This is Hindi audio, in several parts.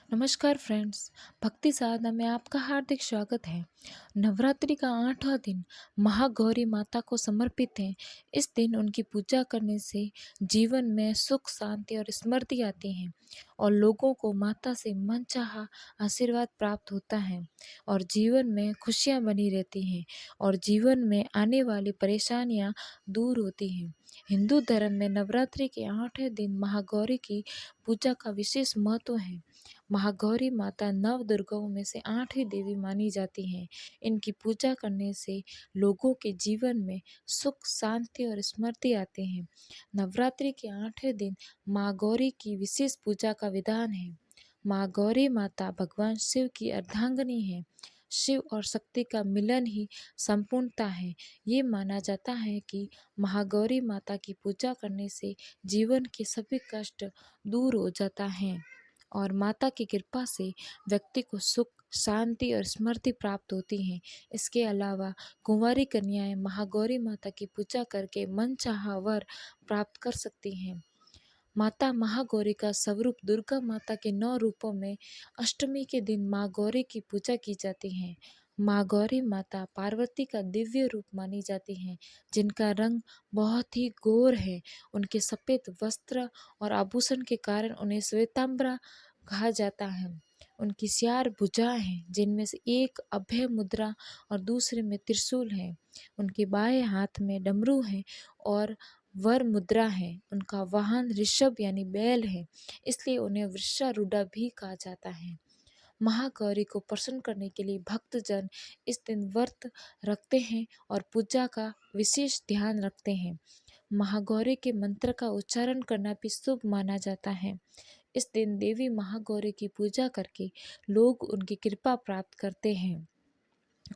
नमस्कार फ्रेंड्स। भक्ति साधना में आपका हार्दिक स्वागत है। नवरात्रि का 8वां दिन महागौरी माता को समर्पित है। इस दिन उनकी पूजा करने से जीवन में सुख, शांति और समृद्धि आती है और लोगों को माता से मनचाहा आशीर्वाद प्राप्त होता है और जीवन में खुशियां बनी रहती हैं और जीवन में आने वाली परेशानियां दूर होती हैं। हिंदू धर्म में नवरात्रि के 8वें दिन महागौरी की पूजा का विशेष महत्व है। महागौरी माता नव दुर्गाओं में से 8वीं देवी मानी जाती हैं। इनकी पूजा करने से लोगों के जीवन में सुख, शांति और समृद्धि आते हैं। नवरात्रि के 8वें दिन माँ गौरी की विशेष पूजा का विधान है। माँ गौरी माता भगवान शिव की अर्धांगिनी है। शिव और शक्ति का मिलन ही संपूर्णता है। ये माना जाता है कि महागौरी माता की पूजा करने से जीवन के सभी कष्ट दूर हो जाता है और माता की कृपा से व्यक्ति को सुख, शांति और समृद्धि प्राप्त होती है। इसके अलावा कुंवारी कन्याएं महागौरी माता की पूजा करके मनचाहा वर प्राप्त कर सकती हैं। माता महागौरी का स्वरूप दुर्गा माता के 9 रूपों में अष्टमी के दिन माँ गौरी की पूजा की जाती है। माँ गौरी माता पार्वती का दिव्य रूप मानी जाती हैं, जिनका रंग बहुत ही गोर है। उनके सफ़ेद वस्त्र और आभूषण के कारण उन्हें श्वेतांबरा कहा जाता है। उनकी 4 भुजाएं हैं, जिनमें से एक अभय मुद्रा और दूसरे में त्रिशूल है। उनके बाएं हाथ में डमरू है और वर मुद्रा है। उनका वाहन ऋषभ यानी बैल है, इसलिए उन्हें वृषारूढ़ा भी कहा जाता है। महागौरी को प्रसन्न करने के लिए भक्तजन इस दिन व्रत रखते हैं और पूजा का विशेष ध्यान रखते हैं। महागौरी के मंत्र का उच्चारण करना भी शुभ माना जाता है। इस दिन देवी महागौरी की पूजा करके लोग उनकी कृपा प्राप्त करते हैं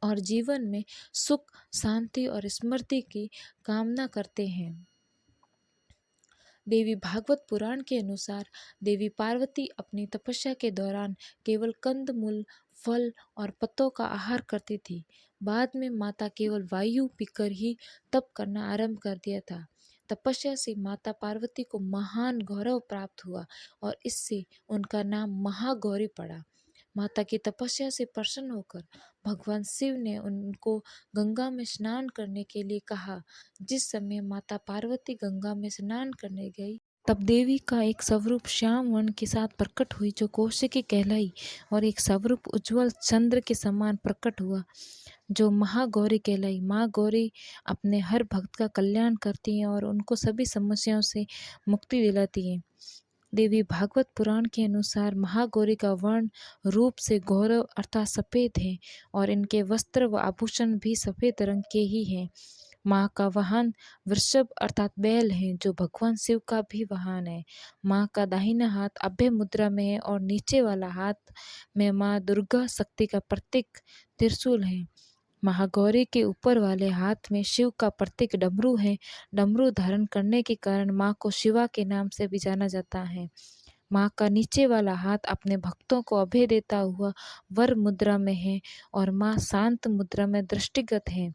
और जीवन में सुख, शांति और समृद्धि की कामना करते हैं। देवी भागवत पुराण के अनुसार देवी पार्वती अपनी तपस्या के दौरान केवल कंद मूल, फल और पत्तों का आहार करती थी। बाद में माता केवल वायु पीकर ही तप करना आरंभ कर दिया था। तपस्या से माता पार्वती को महान गौरव प्राप्त हुआ और इससे उनका नाम महागौरी पड़ा। माता की तपस्या से प्रसन्न होकर भगवान शिव ने उनको गंगा में स्नान करने के लिए कहा। जिस समय माता पार्वती गंगा में स्नान करने गई, तब देवी का एक स्वरूप श्याम वर्ण के साथ प्रकट हुई, जो कौशिकी कहलाई, और एक स्वरूप उज्जवल चंद्र के समान प्रकट हुआ, जो महागौरी कहलाई। माँ गौरी अपने हर भक्त का कल्याण करती हैं और उनको सभी समस्याओं से मुक्ति दिलाती हैं। देवी भागवत पुराण के अनुसार महागौरी का वर्ण रूप से गौरव अर्थात सफ़ेद है और इनके वस्त्र व आभूषण भी सफ़ेद रंग के ही हैं। माँ का वाहन वृषभ अर्थात बैल है, जो भगवान शिव का भी वाहन है। माँ का दाहिना हाथ अभय मुद्रा में है और नीचे वाला हाथ में माँ दुर्गा शक्ति का प्रतीक त्रिशूल है। महागौरी के ऊपर वाले हाथ में शिव का प्रतीक डमरू है। डमरू धारण करने के कारण माँ को शिवा के नाम से भी जाना जाता है। माँ का नीचे वाला हाथ अपने भक्तों को अभय देता हुआ वर मुद्रा में है और माँ शांत मुद्रा में दृष्टिगत है।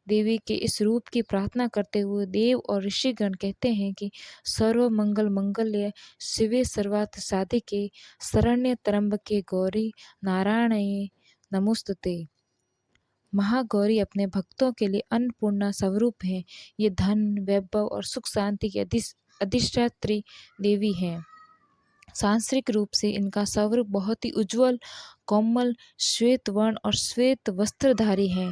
देवी के इस रूप की प्रार्थना करते हुए देव और ऋषिगण कहते हैं कि सर्व मंगल मंगल्य शिवे सर्वार्थ साधिके शरण्य त्र्यंबके गौरी नारायणे नमोस्तुते। महागौरी अपने भक्तों के लिए अन्नपूर्णा स्वरूप है। ये धन, वैभव और सुख शांति की अधिष्ठात्री देवी है। सांसारिक रूप से इनका स्वरूप बहुत ही उज्जवल, कोमल, श्वेत वर्ण और श्वेत वस्त्रधारी है।